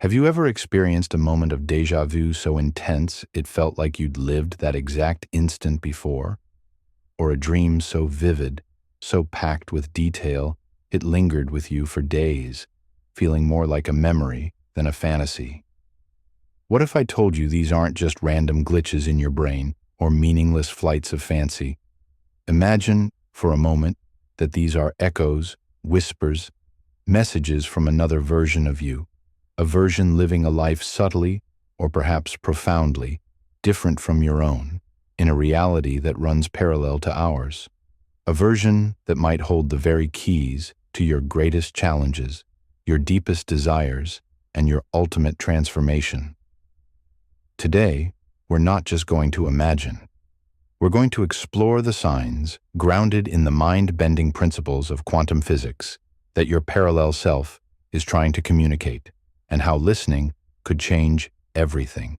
Have you ever experienced a moment of déjà vu so intense it felt like you'd lived that exact instant before? Or a dream so vivid, so packed with detail, it lingered with you for days, feeling more like a memory than a fantasy? What if I told you these aren't just random glitches in your brain or meaningless flights of fancy? Imagine, for a moment, that these are echoes, whispers, messages from another version of you, a version living a life subtly, or perhaps profoundly, different from your own, in a reality that runs parallel to ours. A version that might hold the very keys to your greatest challenges, your deepest desires, and your ultimate transformation. Today, we're not just going to imagine. We're going to explore the signs grounded in the mind-bending principles of quantum physics that your parallel self is trying to communicate, and how listening could change everything.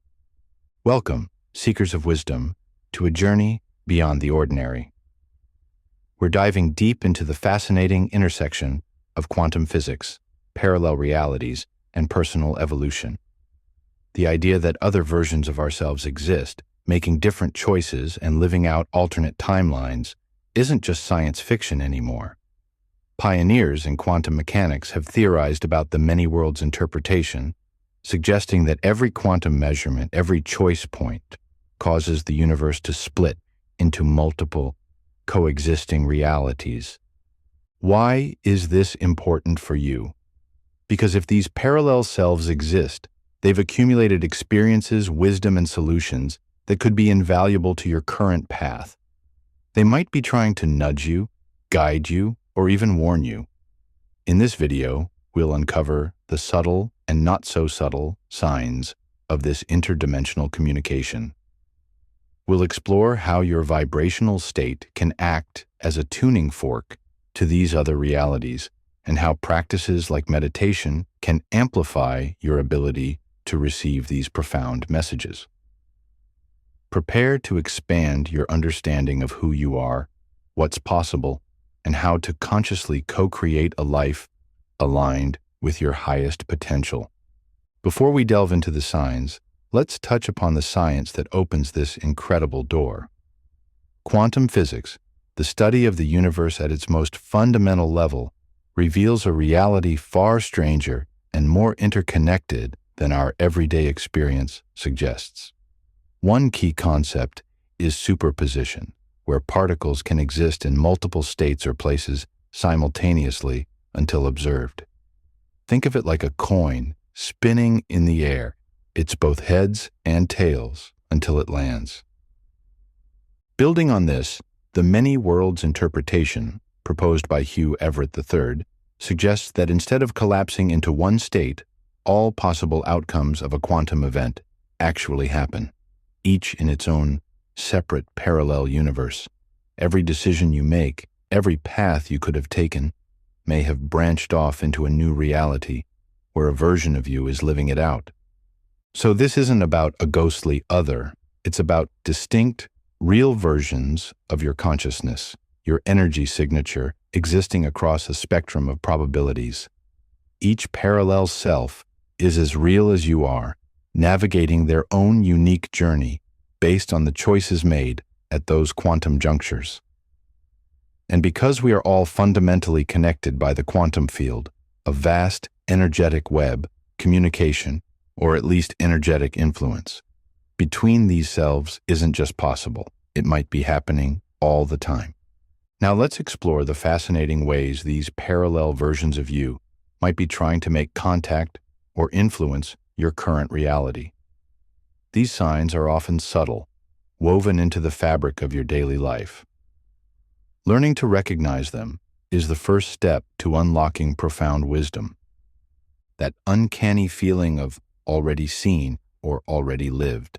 Welcome, seekers of wisdom, to a journey beyond the ordinary. We're diving deep into the fascinating intersection of quantum physics, parallel realities, and personal evolution. The idea that other versions of ourselves exist, making different choices and living out alternate timelines, isn't just science fiction anymore. Pioneers in quantum mechanics have theorized about the many worlds interpretation, suggesting that every quantum measurement, every choice point, causes the universe to split into multiple, coexisting realities. Why is this important for you? Because if these parallel selves exist, they've accumulated experiences, wisdom, and solutions that could be invaluable to your current path. They might be trying to nudge you, guide you, or even warn you. In this video, we'll uncover the subtle and not so subtle signs of this interdimensional communication. We'll explore how your vibrational state can act as a tuning fork to these other realities, and how practices like meditation can amplify your ability to receive these profound messages. Prepare to expand your understanding of who you are, what's possible, and how to consciously co-create a life aligned with your highest potential. Before we delve into the signs, let's touch upon the science that opens this incredible door. Quantum physics, the study of the universe at its most fundamental level, reveals a reality far stranger and more interconnected than our everyday experience suggests. One key concept is superposition, where particles can exist in multiple states or places simultaneously until observed. Think of it like a coin spinning in the air. It's both heads and tails until it lands. Building on this, the many worlds interpretation proposed by Hugh Everett III suggests that instead of collapsing into one state, all possible outcomes of a quantum event actually happen, each in its own separate parallel universe. Every decision you make, every path you could have taken, may have branched off into a new reality where a version of you is living it out. So this isn't about a ghostly other. It's about distinct, real versions of your consciousness, your energy signature existing across a spectrum of probabilities. Each parallel self is as real as you are, navigating their own unique journey based on the choices made at those quantum junctures. And because we are all fundamentally connected by the quantum field, a vast energetic web, communication, or at least energetic influence, between these selves isn't just possible, it might be happening all the time. Now let's explore the fascinating ways these parallel versions of you might be trying to make contact or influence your current reality. These signs are often subtle, woven into the fabric of your daily life. Learning to recognize them is the first step to unlocking profound wisdom. That uncanny feeling of already seen or already lived.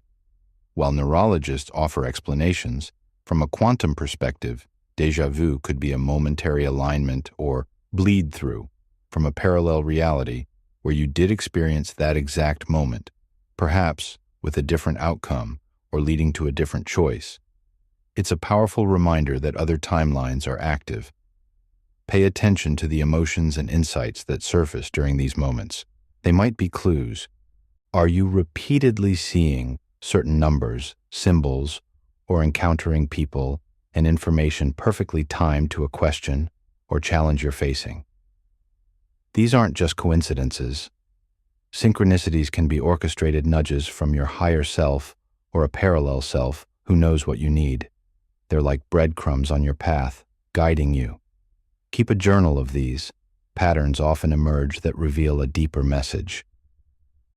While neurologists offer explanations, from a quantum perspective, déjà vu could be a momentary alignment or bleed-through from a parallel reality where you did experience that exact moment, perhaps with a different outcome or leading to a different choice. It's a powerful reminder that other timelines are active. Pay attention to the emotions and insights that surface during these moments. They might be clues, Are you repeatedly seeing certain numbers, symbols, or encountering people and information perfectly timed to a question or challenge you're facing? These aren't just coincidences. Synchronicities can be orchestrated nudges from your higher self or a parallel self who knows what you need. They're like breadcrumbs on your path, guiding you. Keep a journal of these. Patterns often emerge that reveal a deeper message.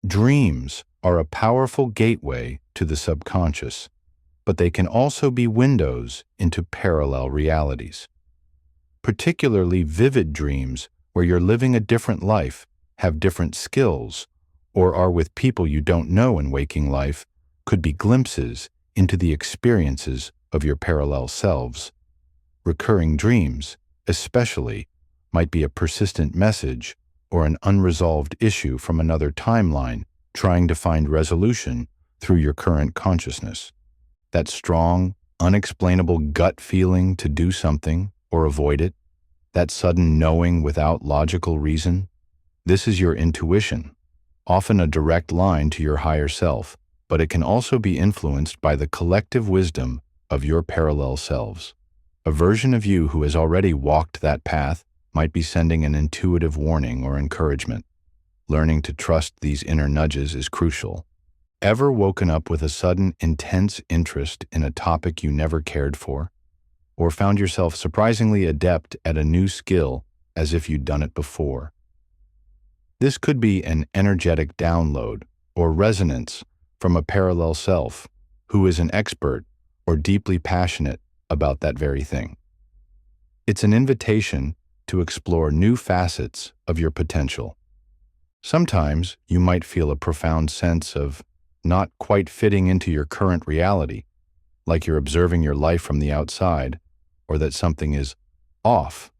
Dreams are a powerful gateway to the subconscious, but they can also be windows into parallel realities. Particularly vivid dreams where you're living a different life, have different skills, or are with people you don't know in waking life could be glimpses into the experiences of your parallel selves. Recurring dreams, especially, might be a persistent message or an unresolved issue from another timeline trying to find resolution through your current consciousness. That strong, unexplainable gut feeling to do something or avoid it, that sudden knowing without logical reason, this is your intuition, often a direct line to your higher self, but it can also be influenced by the collective wisdom of your parallel selves. A version of you who has already walked that path might be sending an intuitive warning or encouragement. Learning to trust these inner nudges is crucial. Ever woken up with a sudden, intense interest in a topic you never cared for? Or found yourself surprisingly adept at a new skill as if you'd done it before? This could be an energetic download or resonance from a parallel self who is an expert or deeply passionate about that very thing. It's an invitation to explore new facets of your potential. Sometimes you might feel a profound sense of not quite fitting into your current reality, like you're observing your life from the outside, or that something is off.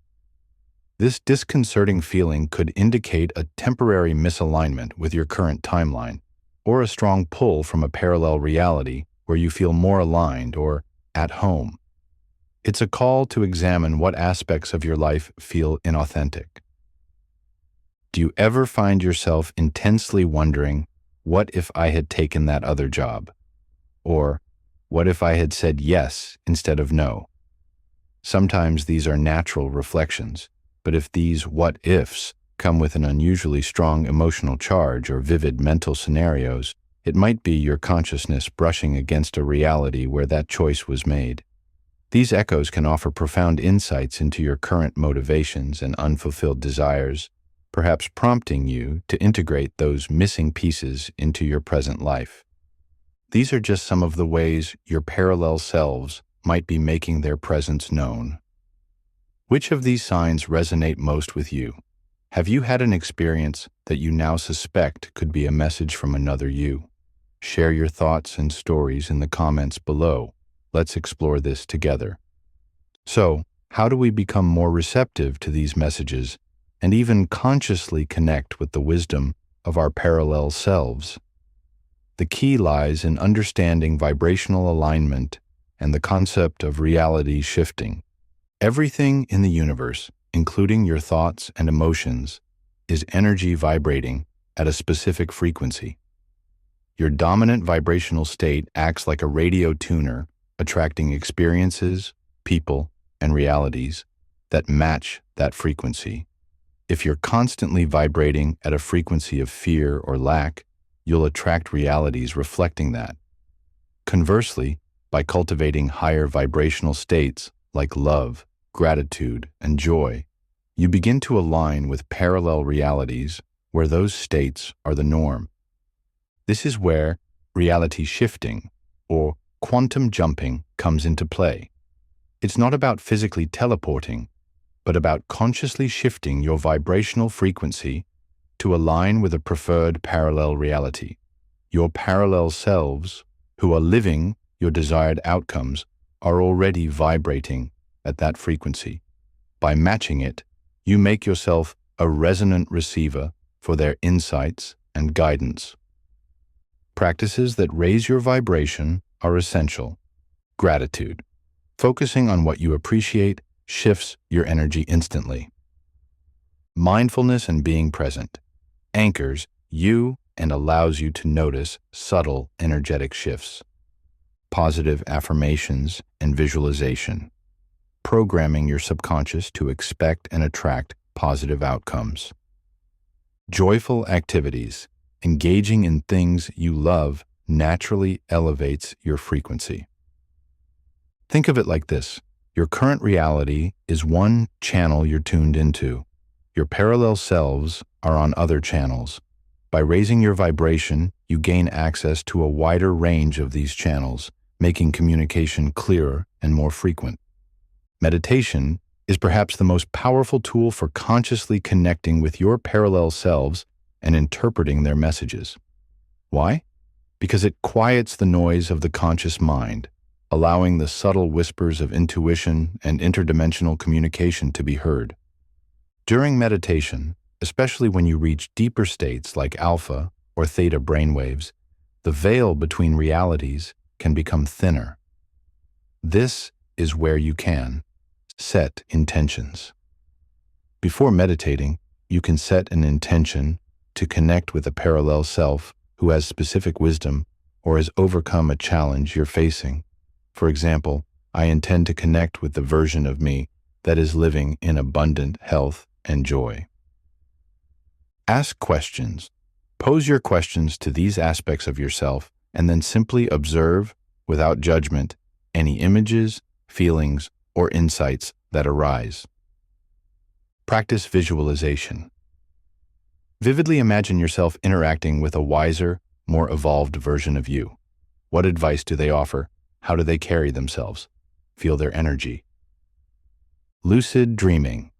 This disconcerting feeling could indicate a temporary misalignment with your current timeline, or a strong pull from a parallel reality where you feel more aligned or at home. It's a call to examine what aspects of your life feel inauthentic. Do you ever find yourself intensely wondering, what if I had taken that other job? Or, what if I had said yes instead of no? Sometimes these are natural reflections, but if these what-ifs come with an unusually strong emotional charge or vivid mental scenarios, it might be your consciousness brushing against a reality where that choice was made. These echoes can offer profound insights into your current motivations and unfulfilled desires, perhaps prompting you to integrate those missing pieces into your present life. These are just some of the ways your parallel selves might be making their presence known. Which of these signs resonate most with you? Have you had an experience that you now suspect could be a message from another you? Share your thoughts and stories in the comments below. Let's explore this together. So, how do we become more receptive to these messages and even consciously connect with the wisdom of our parallel selves? The key lies in understanding vibrational alignment and the concept of reality shifting. Everything in the universe, including your thoughts and emotions, is energy vibrating at a specific frequency. Your dominant vibrational state acts like a radio tuner, attracting experiences, people, and realities that match that frequency. If you're constantly vibrating at a frequency of fear or lack, you'll attract realities reflecting that. Conversely, by cultivating higher vibrational states like love, gratitude, and joy, you begin to align with parallel realities where those states are the norm. This is where reality shifting, or quantum jumping, comes into play. It's not about physically teleporting, but about consciously shifting your vibrational frequency to align with a preferred parallel reality. Your parallel selves, who are living your desired outcomes, are already vibrating at that frequency. By matching it, you make yourself a resonant receiver for their insights and guidance. Practices that raise your vibration are essential. Gratitude. Focusing on what you appreciate shifts your energy instantly. Mindfulness and being present anchors you and allows you to notice subtle energetic shifts. Positive affirmations and visualization, programming your subconscious to expect and attract positive outcomes. Joyful activities, engaging in things you love naturally elevates your frequency. Think of it like this. Your current reality is one channel you're tuned into. Your parallel selves are on other channels. By raising your vibration, you gain access to a wider range of these channels, making communication clearer and more frequent. Meditation is perhaps the most powerful tool for consciously connecting with your parallel selves and interpreting their messages. Why? Because it quiets the noise of the conscious mind, allowing the subtle whispers of intuition and interdimensional communication to be heard. During meditation, especially when you reach deeper states like alpha or theta brainwaves, the veil between realities can become thinner. This is where you can set intentions. Before meditating, you can set an intention to connect with a parallel self who has specific wisdom or has overcome a challenge you're facing. For example, I intend to connect with the version of me that is living in abundant health and joy. Ask questions. Pose your questions to these aspects of yourself and then simply observe, without judgment, any images, feelings, or insights that arise. Practice visualization. Vividly imagine yourself interacting with a wiser, more evolved version of you. What advice do they offer? How do they carry themselves? Feel their energy. Lucid dreaming.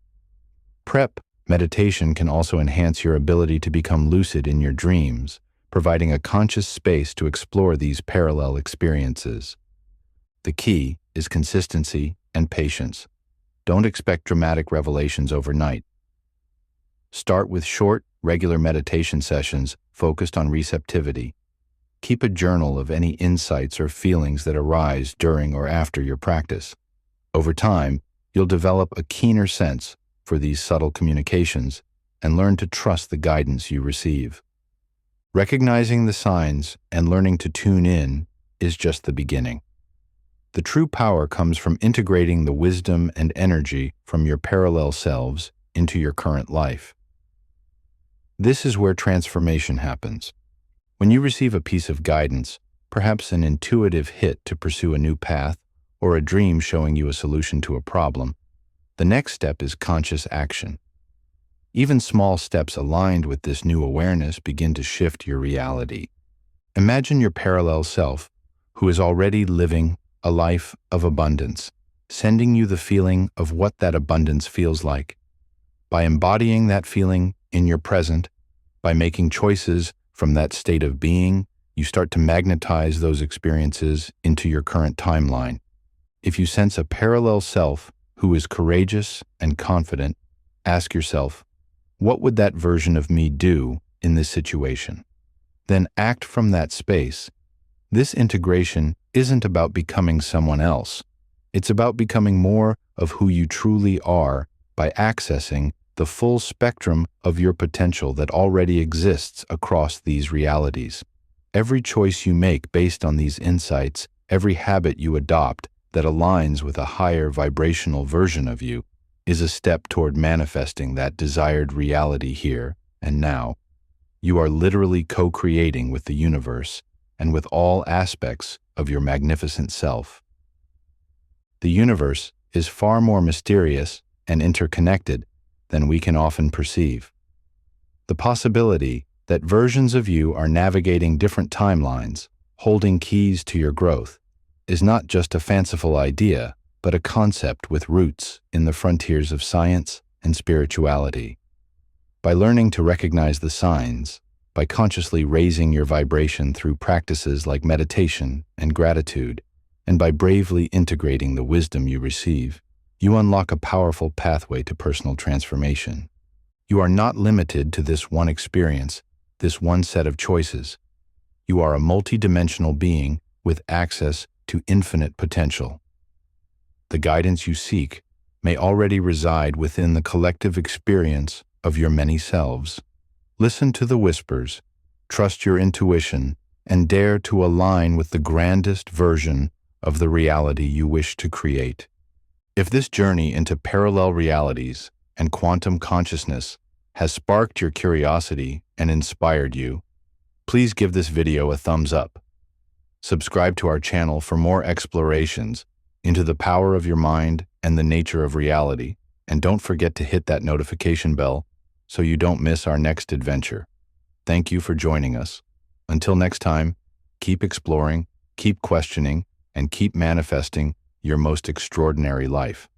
Prep meditation can also enhance your ability to become lucid in your dreams, providing a conscious space to explore these parallel experiences. The key is consistency and patience. Don't expect dramatic revelations overnight. Start with short, regular meditation sessions focused on receptivity. Keep a journal of any insights or feelings that arise during or after your practice. Over time, you'll develop a keener sense for these subtle communications and learn to trust the guidance you receive. Recognizing the signs and learning to tune in is just the beginning. The true power comes from integrating the wisdom and energy from your parallel selves into your current life. This is where transformation happens. When you receive a piece of guidance, perhaps an intuitive hit to pursue a new path, or a dream showing you a solution to a problem, the next step is conscious action. Even small steps aligned with this new awareness begin to shift your reality. Imagine your parallel self, who is already living a life of abundance, sending you the feeling of what that abundance feels like. By embodying that feeling in your present, by making choices from that state of being, you start to magnetize those experiences into your current timeline. If you sense a parallel self who is courageous and confident, ask yourself, what would that version of me do in this situation? Then act from that space. This integration isn't about becoming someone else. It's about becoming more of who you truly are by accessing the full spectrum of your potential that already exists across these realities. Every choice you make based on these insights, every habit you adopt that aligns with a higher vibrational version of you, is a step toward manifesting that desired reality here and now. You are literally co-creating with the universe and with all aspects of your magnificent self. The universe is far more mysterious and interconnected than we can often perceive. The possibility that versions of you are navigating different timelines, holding keys to your growth, is not just a fanciful idea, but a concept with roots in the frontiers of science and spirituality. By learning to recognize the signs, by consciously raising your vibration through practices like meditation and gratitude, and by bravely integrating the wisdom you receive, you unlock a powerful pathway to personal transformation. You are not limited to this one experience, this one set of choices. You are a multidimensional being with access to infinite potential. The guidance you seek may already reside within the collective experience of your many selves. Listen to the whispers, trust your intuition, and dare to align with the grandest version of the reality you wish to create. If this journey into parallel realities and quantum consciousness has sparked your curiosity and inspired you, please give this video a thumbs up. Subscribe to our channel for more explorations into the power of your mind and the nature of reality, and don't forget to hit that notification bell so you don't miss our next adventure. Thank you for joining us. Until next time, keep exploring, keep questioning, and keep manifesting your most extraordinary life.